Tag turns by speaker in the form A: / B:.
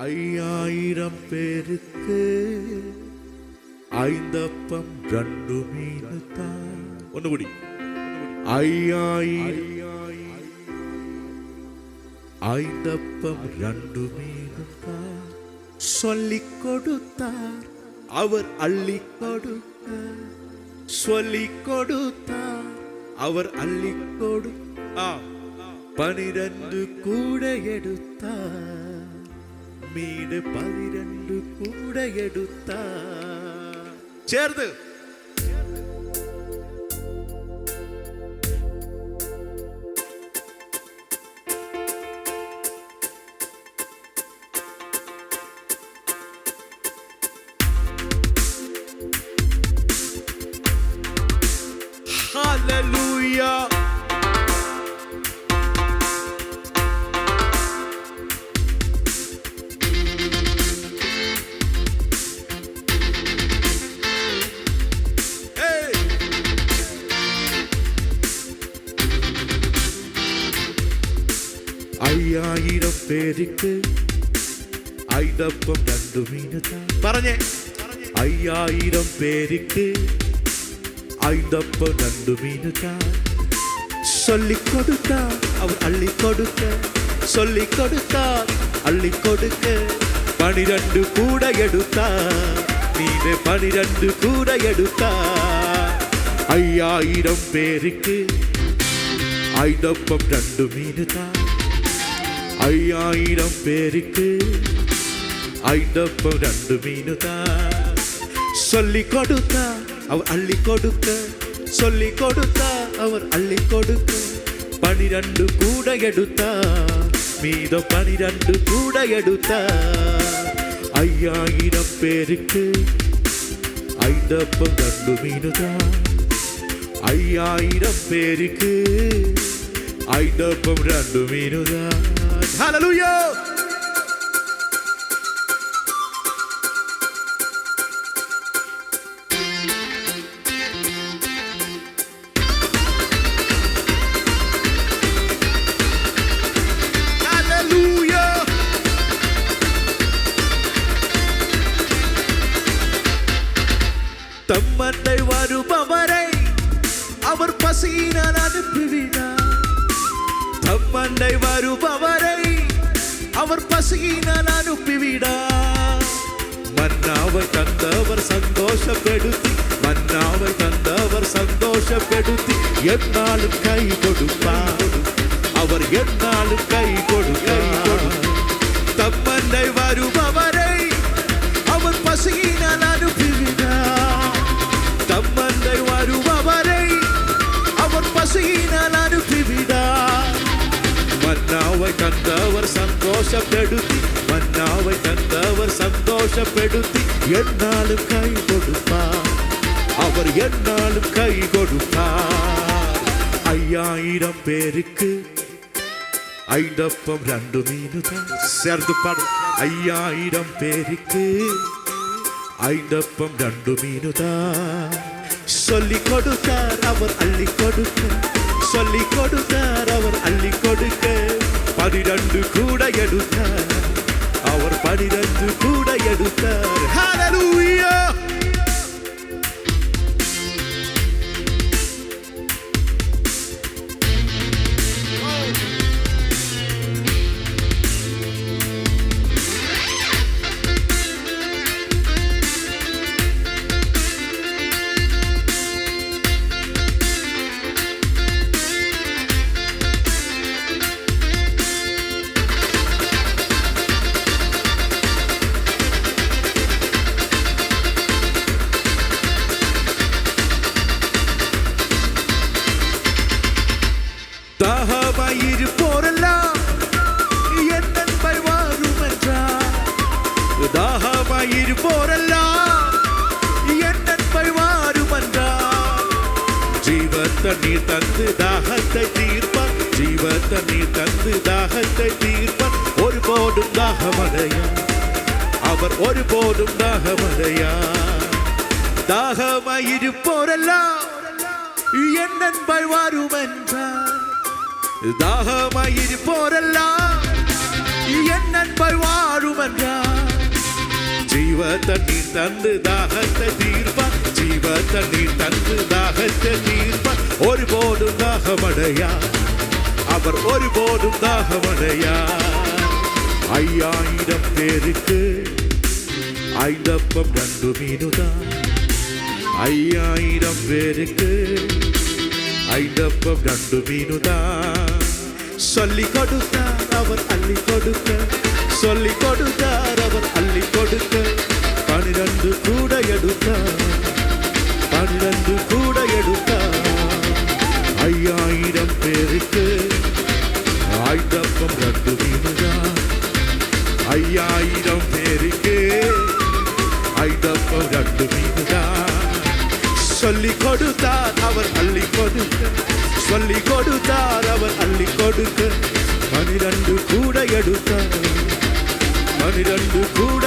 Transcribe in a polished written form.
A: 5000 பேருக்கு 5 அப்பம் 2 மீன் தான். ஒண்ணு கூடி 5000 5 அப்பம் 2 மீன் தான் சொல்லிக் கொடுத்தார். அவர் அள்ளி கொடுக்க சொல்லிக் கொடுத்தார். அவர் அள்ளி கொடு 12 கூட எடுத்தார். மீடு 12 கூட எடுத்தார். சேர்ந்து ஹல்லேலூயா. ஐயாயிரம் பேருக்கு 5 அப்பம் 2 மீன் தான். പറഞ്ഞേ 5000 பேருக்கு 5 அப்பம் 2 மீன் தான் சொல்லிக் கொடுத்தார். அவர் அள்ளி கொடுக்க சொல்லிக் கொடுத்தார். அள்ளி கொடுக்க 12 கூட எடுத்தார். மீன் 12 கூட எடுத்தார். 5000 பேருக்கு 5 அப்பம் 2 மீன் தான். 5000 பேருக்கு 5 அப்பம் 2 மீன் தான் சொல்லிக் கொடுத்தார். அவர் அள்ளி கொடுக்க சொல்லிக் கொடுத்தார். அவர் அள்ளி கொடுக்க 12 கூட எடுத்தார். மீதம் 12 கூட எடுத்தார். 5000 பேருக்கு 5 அப்பம் 2 மீன் தான். 5000 பேருக்கு 5 அப்பம் 2 மீன் தான். ஹல்லேலூயா. தம்மண்டை வருபவரை அவர் பசியினால் அனுப்பிவிடார். தம்மண்டை வருபவரை அவர் பசியினால் அனுப்பிவிடார். மன்னாவை தந்தவர் சந்தோஷப்படுத்தி மன்னாவை தந்தவர் சந்தோஷப்படுத்தி என்னாலும் கை கொடுப்பார். அவர் என்னாலும் கை கொடுப்பார். தம்மண்டை வருபவரை அவர் பசியினால் அனுப்பிவிடார். தம்மண்டை வருபவரை அவர் பசியினால் அனுப்பிவிடார். மன்னாவை தந்தவர் சந்தோஷப்படுத்தி மன்னாவை தந்தவர் சந்தோஷப்படுத்தி என்னாலும் கை கொடுப்பார். அவர் என்னாலும் கை கொடுப்பார். 5000 பேருக்கு 5 அப்பம் 2 மீன் தான். சேர்ந்து பாடு 5000 பேருக்கு 5 அப்பம் 2 மீன் தான் சொல்லிக் கொடுத்தார். அவர் அள்ளி கொடுக்க சொல்லிக் கொடுத்தார். அவர் அள்ளி கொடுக்க 12 கூட எடுத்தார். அவர் 12 கூட எடுத்தார். ஹல்லேலூயா. தாகமாயிருப்போரெல்லாம் என் அன்பை வாரும் என்றார். தாகமாயிருப்போரெல்லாம் என் அன்பை வாரும் என்றார். ஜீவத்தண்ணீர் தந்து தாகத்தை தீர்ப்பார். ஜீவத்தண்ணீர் தந்து தாகத்தை தீர்ப்பார். ஒருபோதும் தாகமடையா அவர் ஒருபோதும் தாகமடையா. தாகமாயிருப்போரெல்லாம் என் அன்பை வாரும் என்றார். தாகமாயிருப்போரெல்லாம் என் அன்பை வாரும் என்றார். தண்ணீர் தந்து தாகத்தை தீர்ப்பார். ஜீவ தண்ணீர் தந்து தாகத்தை தீர்ப்பார். ஒருபோதும் தாகமடையா அவர், ஒருபோதும் தாகமடையா. 5000 பேருக்கு 5 அப்பம் 2 மீனுதான். 5000 பேருக்கு 5 அப்பம் 2 மீனுதான். சொல்லி கொடுத்தார் அவர் அள்ளி கொடுக்க, சொல்லி கொடுத்தார் அவர் அள்ளி கொடுக்க. 12 கூட எடுத்தார், 12 கூட எடுத்தார். 5000 பேருக்கு 5 அப்பம் 2 மீனுதான். 5000 பேருக்கு 5 அப்பம் 2 மீனுதான். சொல்லி கொடுத்தார் அவர் அள்ளி கொடுக்க, சொல்லி கொடுத்தார் அவர் அள்ளி கொடுக்க. 12 கூட எடுத்தார், 12 கூட